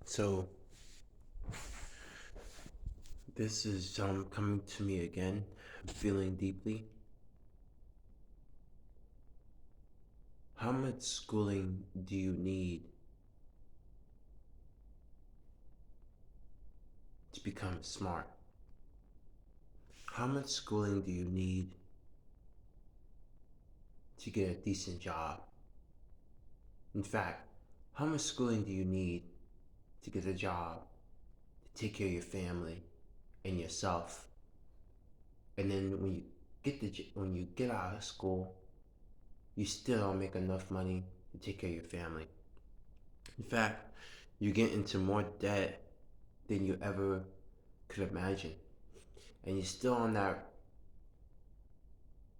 So this is coming to me again, feeling deeply. How much schooling do you need to become smart? How much schooling do you need to get a decent job? In fact, how much schooling do you need to get a job, to take care of your family and yourself? And then when you get out of school, you still don't make enough money to take care of your family. In fact, you get into more debt than you ever could imagine. And you're still on that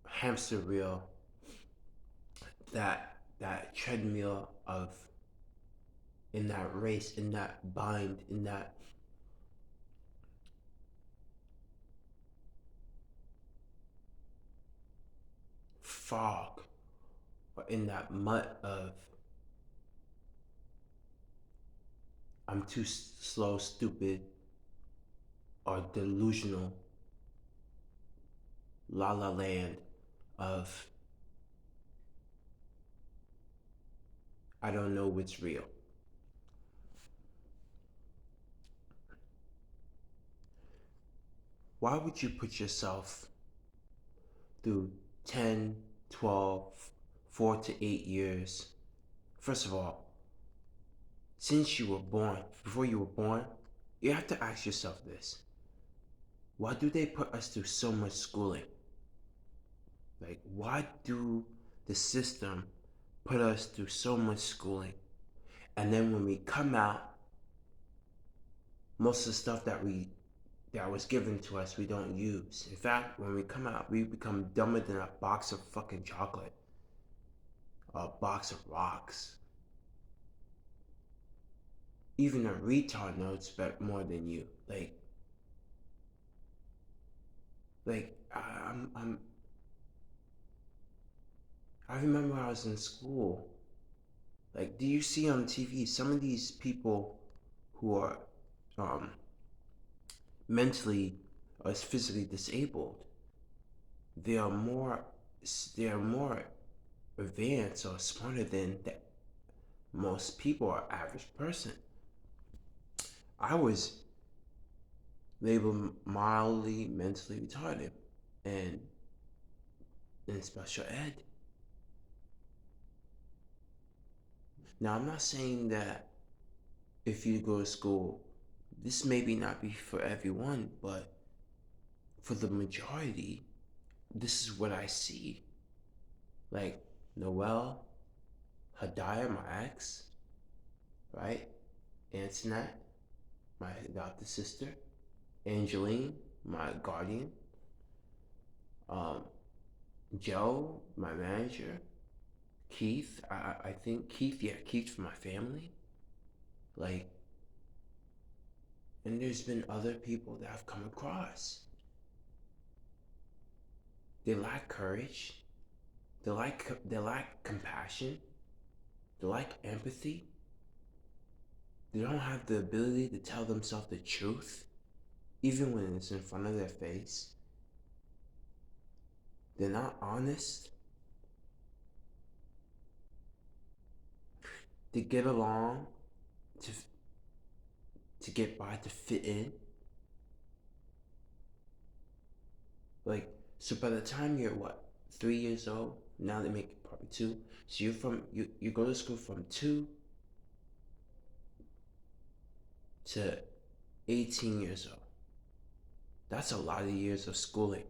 hamster wheel, that treadmill of in that race, in that bind, in that fog, or in that mud of I'm too slow, stupid, or delusional la la land of I don't know what's real. Why would you put yourself through 10, 12, 4 to 8 years? First of all, since you were born, before you were born, you have to ask yourself this. Why do they put us through so much schooling? Like, why do the system put us through so much schooling? And then when we come out, most of the stuff that was given to us we don't use. In fact, when we come out, we become dumber than a box of fucking chocolate or a box of rocks. Even a retard knows more than you. I remember when I was in school. Like, do you see on TV some of these people who are um, mentally or physically disabled? They are more, they are more advanced or smarter than that most people or average person. I was labeled mildly mentally retarded and in special ed. Now, I'm not saying that if you go to school, this maybe not be for everyone, but for the majority, this is what I see. Like Noelle, Hadaya, my ex, right? Antoinette, my adopted sister, Angeline, my guardian, um, Joe, my manager, Keith, I think Keith, yeah, Keith from my family. Like, and there's been other people that I've come across. They lack courage. They lack compassion. They lack empathy. They don't have the ability to tell themselves the truth, even when it's in front of their face. They're not honest. They get along to to get by, to fit in. Like, so by the time you're what, 3 years old, now they make it probably two. So you go to school from 2 to 18 years old. That's a lot of years of schooling.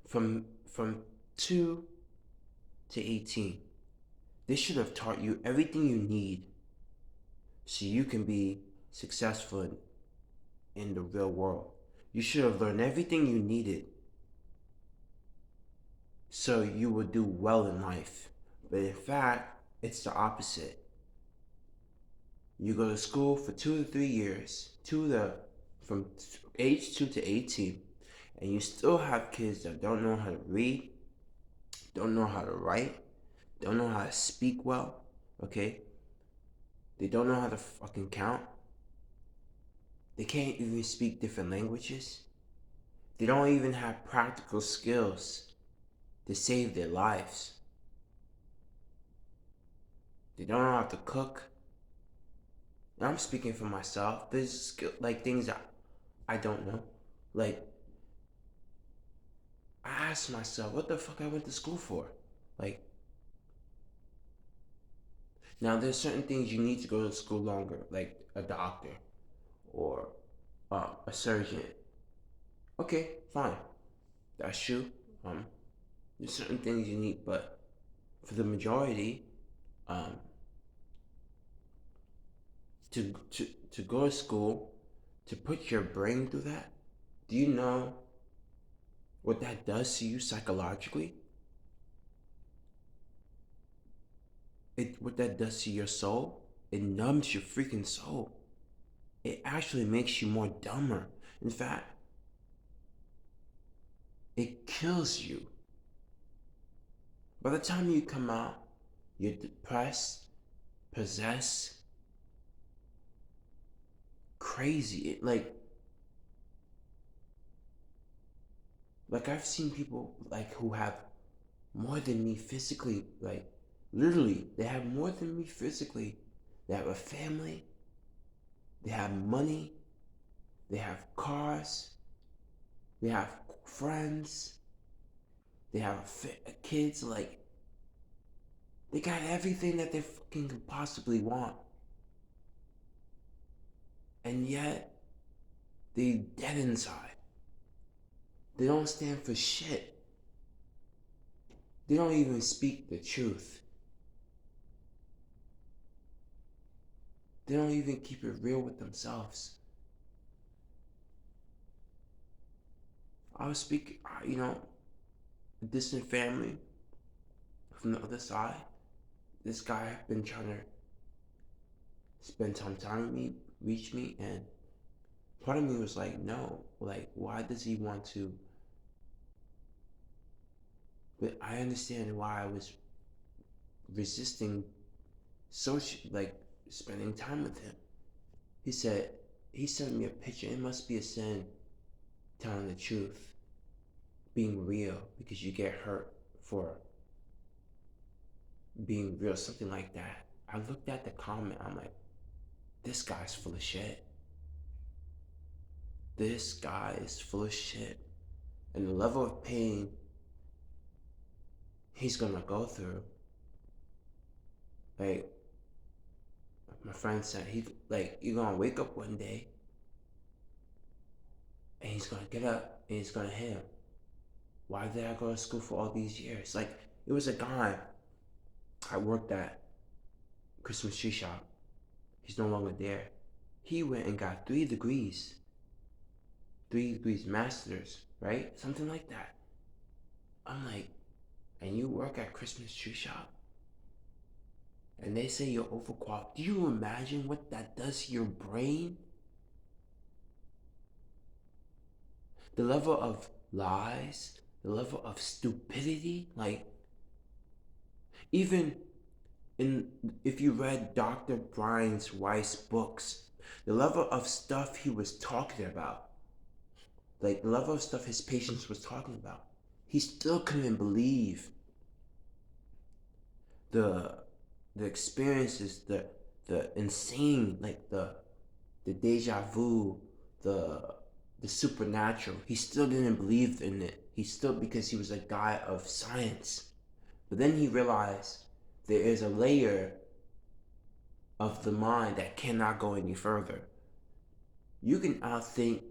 From 2 to 18, they should have taught you everything you need so you can be successful in the real world. You should have learned everything you needed so you would do well in life. But in fact, it's the opposite. You go to school for 2 to 3 years, from age 2 to 18, and you still have kids that don't know how to read, don't know how to write, don't know how to speak well. Okay, They don't know how to fucking count. They can't even speak different languages. They don't even have practical skills to save their lives. They don't know how to cook. And I'm speaking for myself. There's skill, like things that I don't know. Like, I asked myself, what the fuck I went to school for? Like, now there's certain things you need to go to school longer, like a doctor or a surgeon. Okay, fine. That's true. Um, there's certain things you need, but for the majority, um, to go to school, to put your brain through that, do you know what that does to you psychologically? What that does to your soul? It numbs your freaking soul. It actually makes you more dumber. In fact, it kills you. By the time you come out, you're depressed, possessed, crazy. Like I've seen people like who have more than me physically, like literally, they have more than me physically. They have a family, they have money, they have cars, they have friends, they have kids. Like they got everything that they fucking could possibly want, and yet they dead inside. They don't stand for shit. They don't even speak the truth. They don't even keep it real with themselves. I was speaking, a distant family from the other side. This guy had been trying to spend some time with me, reach me, and part of me was like, no, like, why does he want to? But I understand why I was resisting like spending time with him. He said, he sent me a picture. It must be a sin telling the truth, being real, because you get hurt for being real, something like that. I looked at the comment, I'm like, this guy's full of shit. This guy is full of shit. And the level of pain he's gonna go through, like my friend said, you're gonna wake up one day and he's gonna get up and he's gonna hit him. Why did I go to school for all these years? Like, it was a guy I worked at Christmas tree shop. He's no longer there. He went and got 3 degrees, masters, right? Something like that. I'm like, and you work at Christmas tree shop? And they say you're overqualified. Do you imagine what that does to your brain? The level of lies, the level of stupidity, like even in if you read Dr. Brian Weiss books, the level of stuff he was talking about, like the level of stuff his patients was talking about, he still couldn't believe the the experiences, the insane, like the deja vu, the the supernatural. He still didn't believe in it. He still, because he was a guy of science. But then he realized there is a layer of the mind that cannot go any further. You can outthink,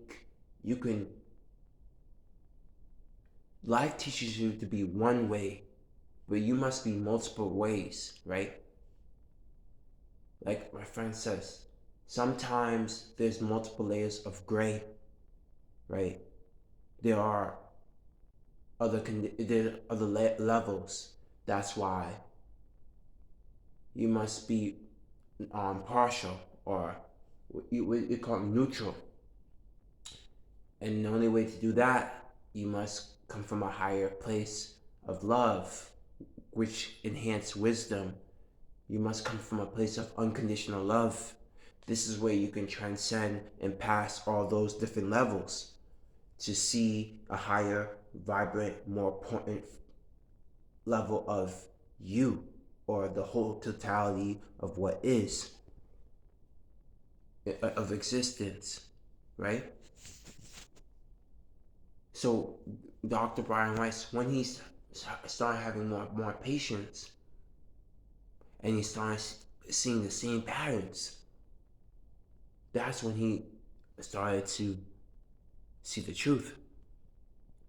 you can, life teaches you to be one way, but you must be multiple ways, right? Like my friend says, sometimes there's multiple layers of gray, right? There are there are other levels. That's why you must be partial, or we call it neutral. And the only way to do that, you must come from a higher place of love, which enhance wisdom You must come from a place of unconditional love. This is where you can transcend and pass all those different levels to see a higher, vibrant, more important level of you, or the whole totality of what is, of existence, right? So Dr. Brian Weiss, when he started having more patience, and he started seeing the same patterns, that's when he started to see the truth.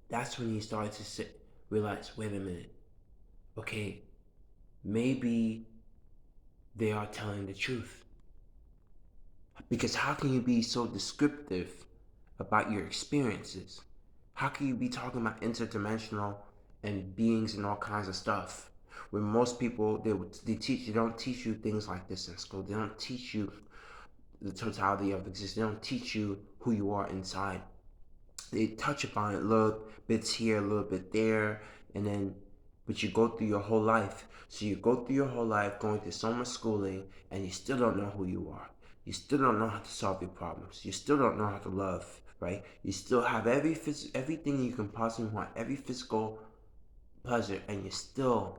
That's when he started to realize, wait a minute, okay, maybe they are telling the truth. Because how can you be so descriptive about your experiences? How can you be talking about interdimensional and beings and all kinds of stuff when most people they don't teach you things like this in school. They don't teach you the totality of existence. They don't teach you who you are inside. They touch upon it, little bits here, a little bit there, and then but you go through your whole life. So you go through your whole life going through so much schooling, and you still don't know who you are. You still don't know how to solve your problems. You still don't know how to love, right? You still have everything you can possibly want, every physical pleasure, and you're still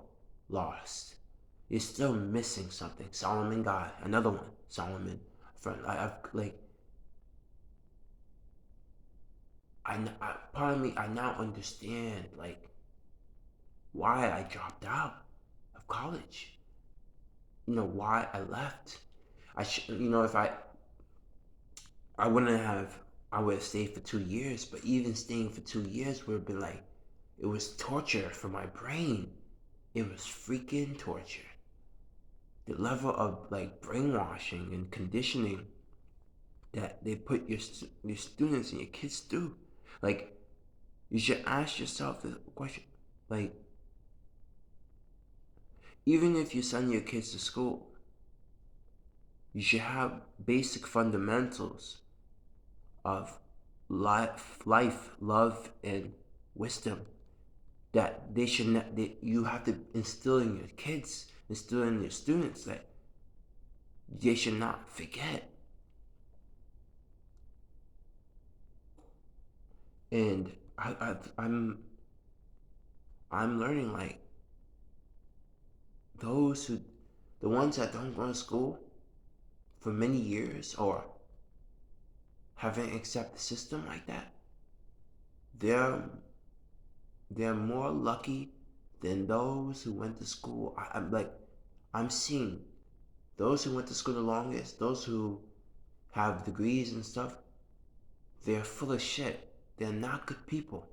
lost. You're still missing something. Solomon God, another one. Solomon, friend. Part of me, I now understand like why I dropped out of college. Why I left. If I wouldn't have, I would have stayed for 2 years. But even staying for 2 years would have been like, it was torture for my brain. It was freaking torture. The level of like brainwashing and conditioning that they put your students and your kids through. Like, you should ask yourself the question, like, even if you send your kids to school, you should have basic fundamentals of life, love, and wisdom that that you have to instill in your kids, instill in your students, that they should not forget. And I'm learning, like, those who, the ones that don't go to school for many years or haven't accepted the system like that, they're they're more lucky than those who went to school. I'm seeing those who went to school the longest, those who have degrees and stuff, they're full of shit. They're not good people.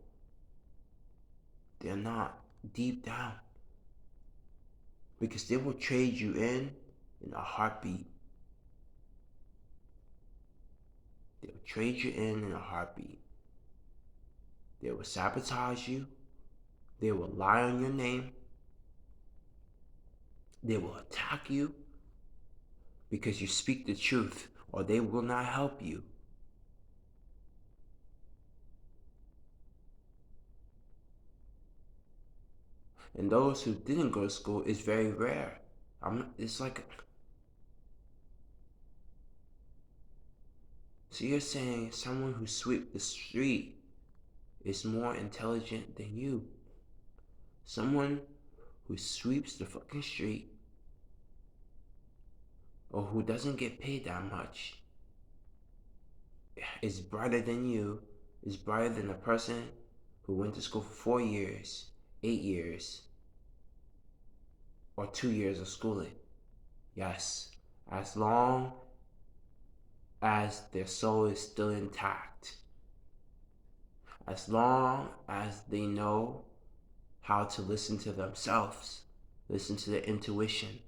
They're not, deep down. Because they will trade you in a heartbeat. They'll trade you in a heartbeat. They will sabotage you. They will lie on your name. They will attack you because you speak the truth, or they will not help you. And those who didn't go to school is very rare. It's like, so you're saying someone who sweeps the street is more intelligent than you? Someone who sweeps the fucking street, or who doesn't get paid that much, is brighter than you, is brighter than a person who went to school for 4 years, 8 years, or 2 years of schooling. Yes, as long as their soul is still intact, as long as they know how to listen to themselves, listen to their intuition,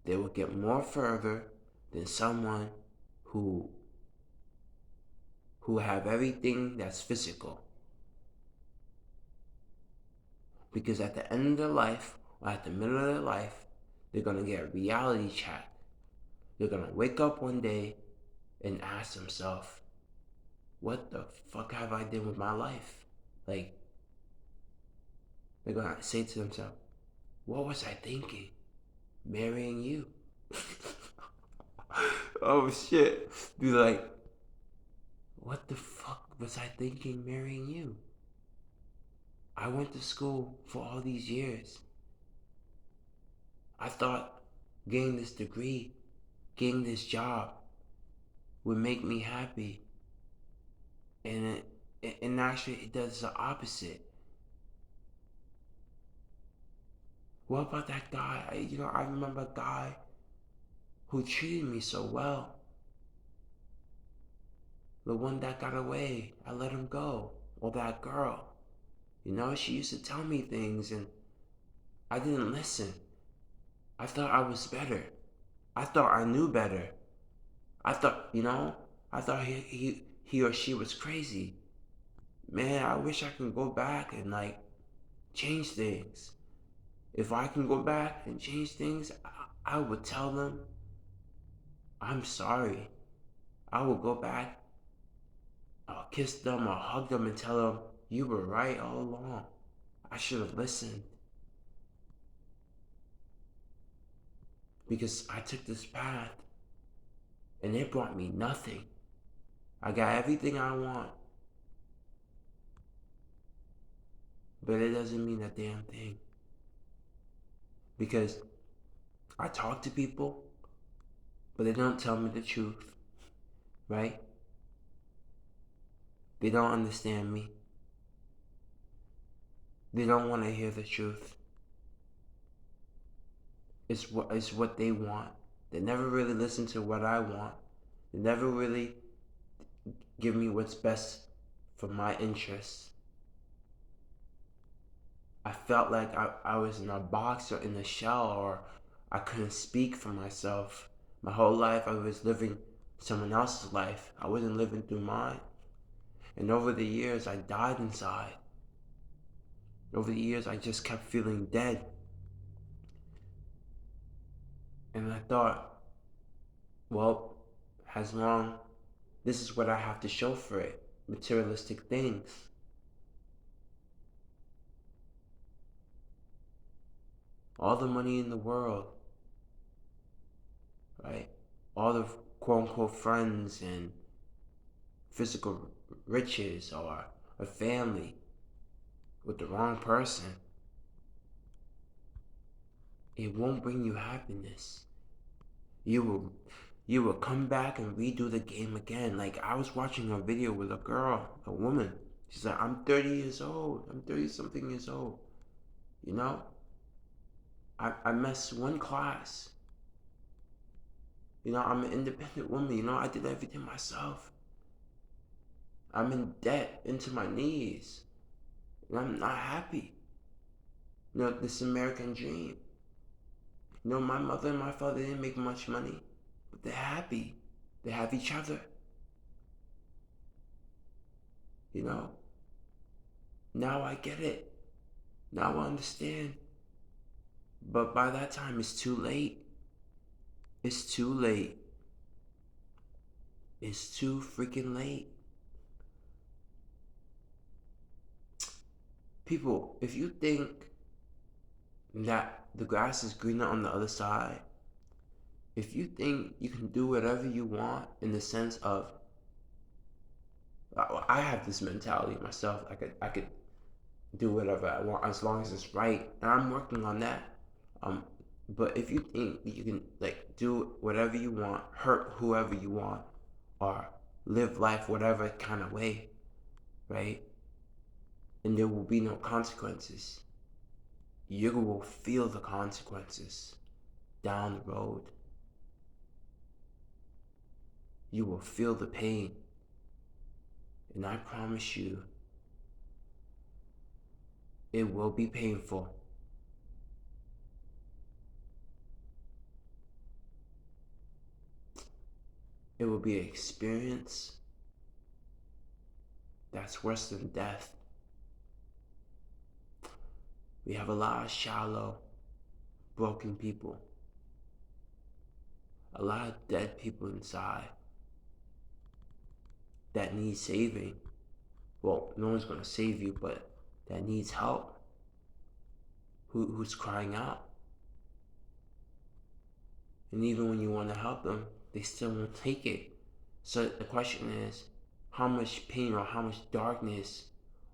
they will get more further than someone who have everything that's physical. Because at the end of their life, or at the middle of their life, they're gonna get a reality check. They're gonna wake up one day and ask themselves, what the fuck have I done with my life? Like, they're gonna say to themselves, what was I thinking? marrying you. Oh shit. Be like, what the fuck was I thinking marrying you? I went to school for all these years. I thought getting this degree, getting this job would make me happy. And actually it does the opposite. What about that guy? I remember a guy who treated me so well. The one that got away, I let him go. Or that girl. She used to tell me things and I didn't listen. I thought I was better. I thought I knew better. I thought, I thought he or she was crazy. Man, I wish I could go back and change things. If I can go back and change things, I would tell them, I'm sorry. I would go back, I'll kiss them, I'll hug them and tell them, you were right all along. I should have listened. Because I took this path and it brought me nothing. I got everything I want. But it doesn't mean a damn thing. Because I talk to people, but they don't tell me the truth. Right? They don't understand me. They don't want to hear the truth. It's what they want. They never really listen to what I want. They never really give me what's best for my interests. I felt like I was in a box or in a shell, or I couldn't speak for myself. My whole life I was living someone else's life. I wasn't living through mine. And over the years I died inside. Over the years I just kept feeling dead. And I thought, well, as long this is what I have to show for it. Materialistic things. All the money in the world, right? All the quote unquote friends and physical riches, or a family with the wrong person, it won't bring you happiness. You will come back and redo the game again. Like, I was watching a video with a girl, a woman. She's like, I'm 30 years old. I'm 30 something years old. You know? I missed one class. I'm an independent woman. I did everything myself. I'm in debt into my knees. And I'm not happy. This American dream. My mother and my father didn't make much money, but they're happy. They have each other. Now I get it. Now I understand. But by that time, it's too late. It's too late. It's too freaking late. People, if you think that the grass is greener on the other side, if you think you can do whatever you want in the sense of, I have this mentality myself. I could do whatever I want as long as it's right, and I'm working on that. But if you think you can do whatever you want, hurt whoever you want, or live life whatever kind of way, right? And there will be no consequences. You will feel the consequences down the road. You will feel the pain. And I promise you, it will be painful. It will be an experience that's worse than death. We have a lot of shallow, broken people. A lot of dead people inside that need saving. Well, no one's gonna save you, but that needs help. Who's crying out? And even when you want to help them, they still won't take it. So the question is, how much pain or how much darkness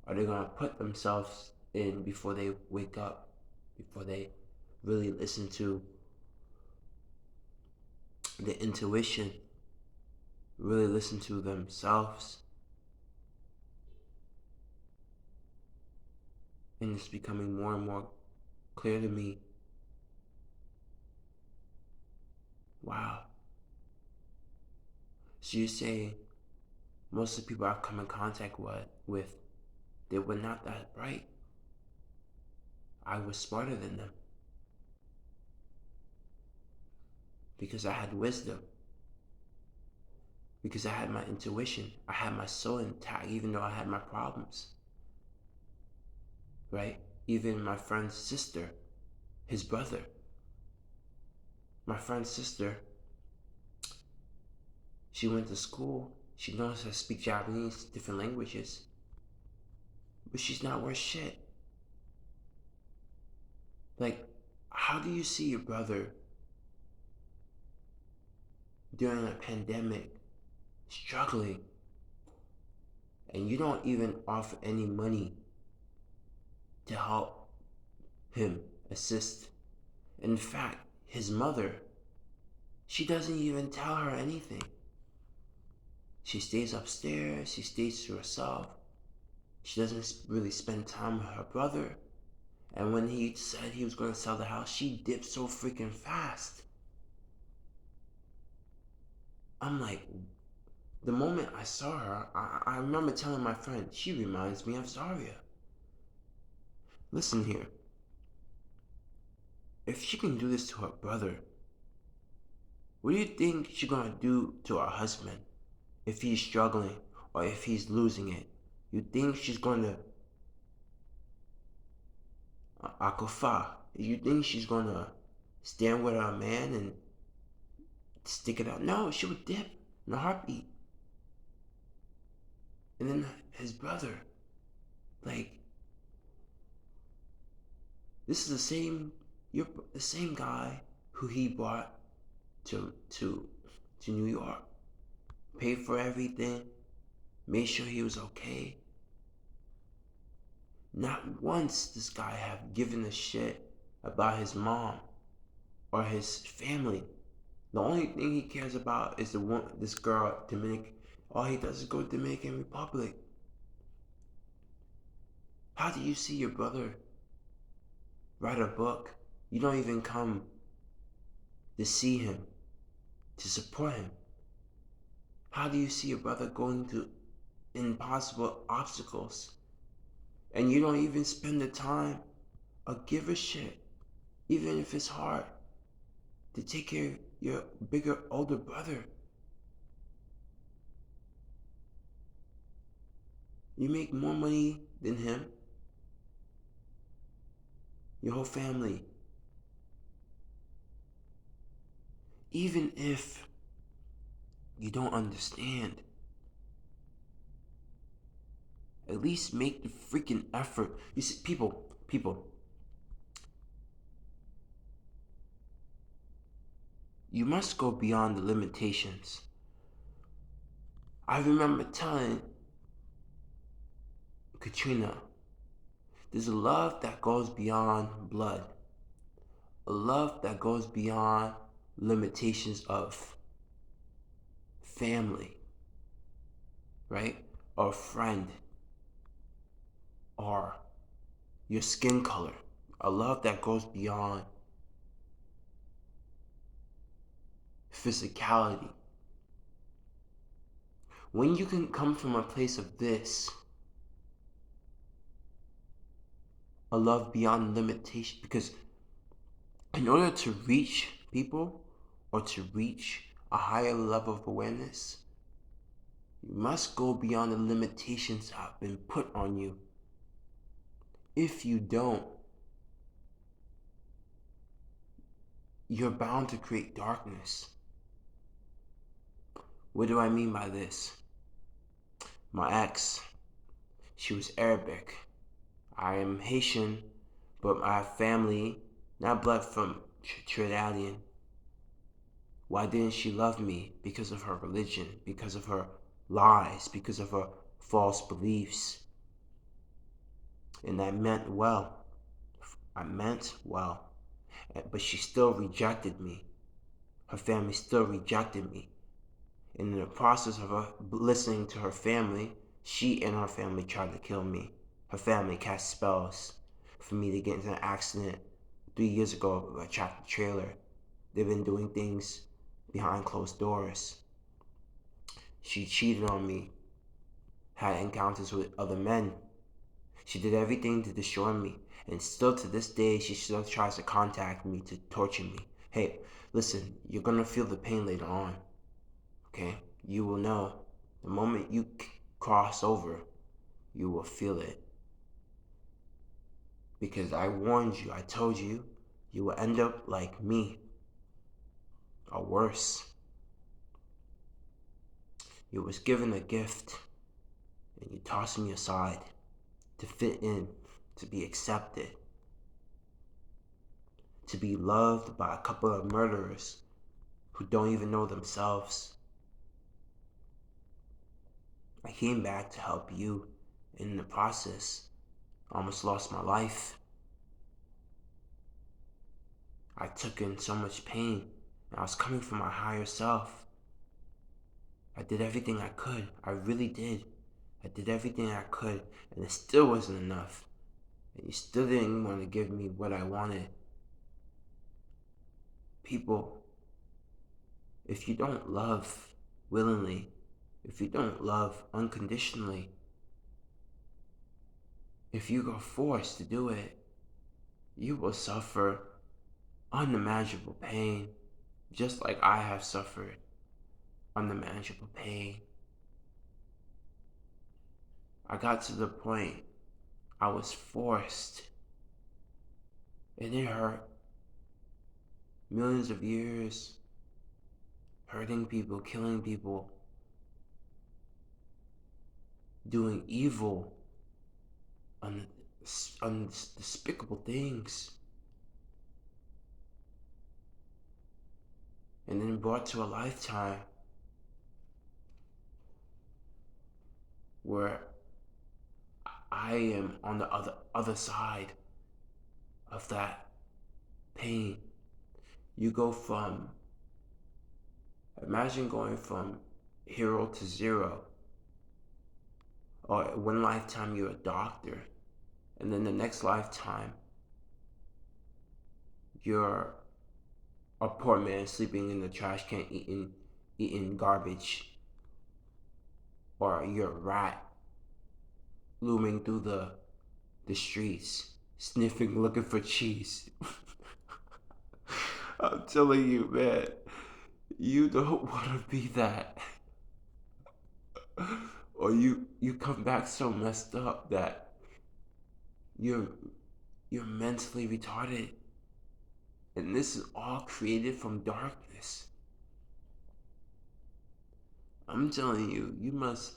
are they going to put themselves in before they wake up, before they really listen to the intuition, really listen to themselves? And it's becoming more and more clear to me. Wow. So you're saying most of the people I've come in contact with, they were not that bright. I was smarter than them because I had wisdom, because I had my intuition, I had my soul intact, even though I had my problems, right? Even my friend's sister, his brother, my friend's sister, she went to school, she knows how to speak Japanese, different languages, but she's not worth shit. Like, how do you see your brother during a pandemic struggling and you don't even offer any money to help him assist? In fact, his mother, she doesn't even tell her anything. She stays upstairs, she stays to herself. She doesn't really spend time with her brother. And when he said he was going to sell the house, she dipped so freaking fast. I'm like, the moment I saw her, I remember telling my friend, she reminds me of Zaria. Listen here. If she can do this to her brother, what do you think she's gonna do to her husband if he's struggling or if he's losing it? You think she's gonna akufa? You think she's gonna stand with her man and stick it out? No, she would dip in a heartbeat. And then his brother, like, this is you're the same guy who he brought to New York, paid for everything, made sure he was okay. Not once this guy have given a shit about his mom or his family. The only thing he cares about is this girl, Dominic. All he does is go to Dominican Republic. How do you see your brother write a book? You don't even come to see him, to support him. How do you see your brother going through impossible obstacles and you don't even spend the time or give a shit, even if it's hard, to take care of your bigger, older brother? You make more money than him, your whole family. Even if you don't understand, at least make the freaking effort. You see, people, you must go beyond the limitations. I remember telling Katrina, there's a love that goes beyond blood, a love that goes beyond limitations of family, right? Or a friend, or your skin color, a love that goes beyond physicality. When you can come from a place of this, a love beyond limitation, because in order to reach people or to reach a higher level of awareness, you must go beyond the limitations that have been put on you. If you don't, you're bound to create darkness. What do I mean by this? My ex, she was Arabic. I am Haitian, but my family, not blood from Trinidadian. Why didn't she love me? Because of her religion, because of her lies, because of her false beliefs. And I meant well. I meant well. But she still rejected me. Her family still rejected me. And in the process of her listening to her family, she and her family tried to kill me. Her family cast spells for me to get into an accident 3 years ago with a tractor trailer. They've been doing things behind closed doors. She cheated on me, had encounters with other men. She did everything to destroy me. And still to this day, she still tries to contact me to torture me. Hey, listen, you're gonna feel the pain later on. Okay? You will know. The moment you cross over, you will feel it. Because I warned you, I told you, you will end up like me, or worse. You was given a gift, and you tossed me aside to fit in, to be accepted, to be loved by a couple of murderers who don't even know themselves. I came back to help you, and in the process, I almost lost my life. I took in so much pain, and I was coming from my higher self. I did everything I could. I really did. I did everything I could, and it still wasn't enough. And you still didn't want to give me what I wanted. People, if you don't love willingly, if you don't love unconditionally, if you are forced to do it, you will suffer unimaginable pain, just like I have suffered unimaginable pain. I got to the point I was forced, and it hurt. Millions of years hurting people, killing people, doing evil, unspeakable things, and then brought to a lifetime where I am on the other side of that pain. You go from, imagine going from hero to zero, or one lifetime you're a doctor, and then the next lifetime you're a poor man sleeping in the trash can, eating garbage, or you're a rat looming through the streets, sniffing, looking for cheese. I'm telling you, man, you don't want to be that. Or you come back so messed up that you're you're mentally retarded. And this is all created from darkness. I'm telling you, you must,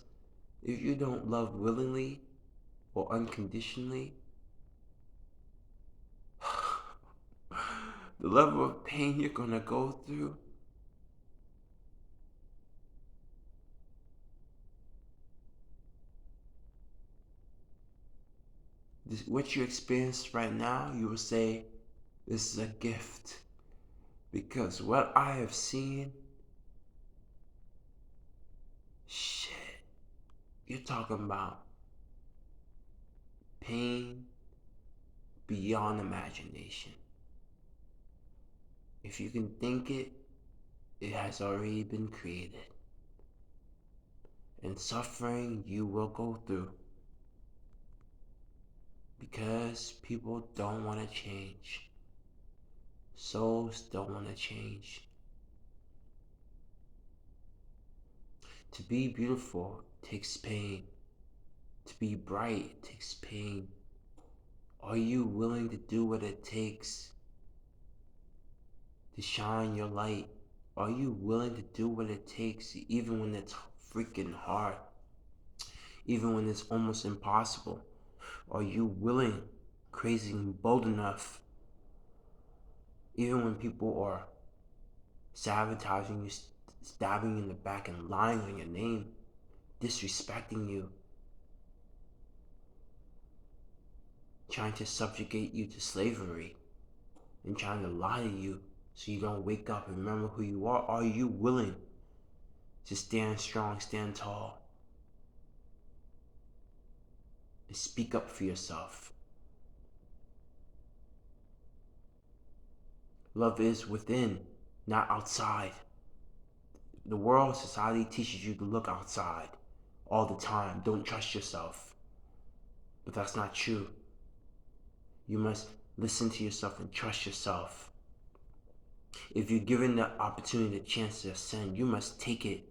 if you don't love willingly or unconditionally, the level of pain you're gonna go through, what you experience right now, you will say, this is a gift. Because what I have seen, shit, you're talking about pain beyond imagination. If you can think it, it has already been created. And suffering you will go through. Because people don't want to change. Souls don't want to change. To be beautiful takes pain. To be bright takes pain. Are you willing to do what it takes to shine your light? Are you willing to do what it takes even when it's freaking hard? Even when it's almost impossible? Are you willing, crazy and bold enough, even when people are sabotaging you, stabbing you in the back and lying on your name, disrespecting you, trying to subjugate you to slavery, and trying to lie to you so you don't wake up and remember who you are. Are you willing to stand strong, stand tall, and speak up for yourself? Love is within, not outside. The world, society teaches you to look outside all the time. Don't trust yourself. But that's not true. You must listen to yourself and trust yourself. If you're given the opportunity, the chance to ascend, you must take it.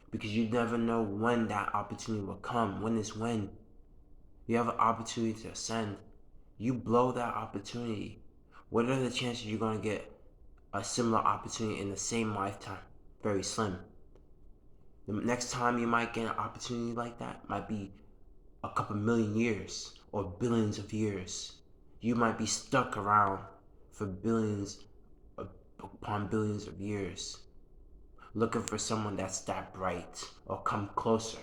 Because you never know when that opportunity will come. When is when. You have an opportunity to ascend. You blow that opportunity. What are the chances you're going to get a similar opportunity in the same lifetime? Very slim. The next time you might get an opportunity like that might be a couple million years or billions of years. You might be stuck around for billions upon billions of years, looking for someone that's that bright or come closer.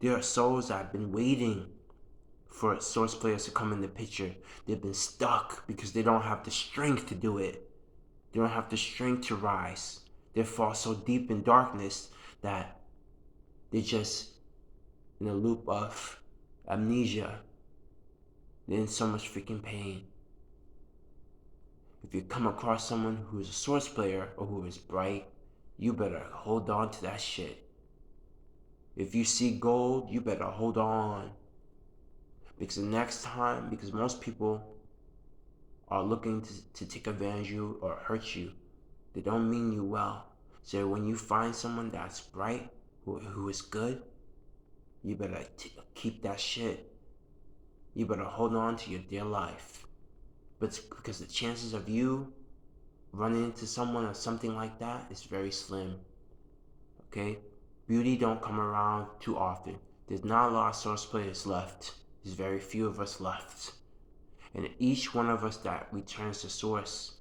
There are souls that have been waiting for source players to come in the picture. They've been stuck because they don't have the strength to do it. They don't have the strength to rise. They fall so deep in darkness that they're just in a loop of amnesia. They're in so much freaking pain. If you come across someone who is a source player or who is bright, you better hold on to that shit. If you see gold, you better hold on. Because the next time, because most people are looking to take advantage of you or hurt you. They don't mean you well. So when you find someone that's bright, who is good, you better keep that shit. You better hold on to your dear life. But because the chances of you running into someone or something like that is very slim. Okay? Beauty don't come around too often. There's not a lot of source players left. There's very few of us left. And each one of us that returns to source,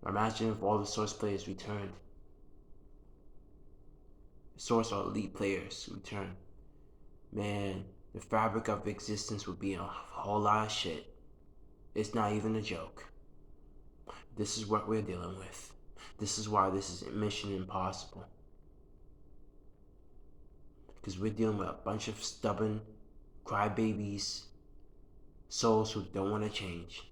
imagine if all the source players returned. Source or elite players return. Man, the fabric of existence would be a whole lot of shit. It's not even a joke. This is what we're dealing with. This is why this is Mission Impossible. Because we're dealing with a bunch of stubborn crybabies, souls who don't want to change.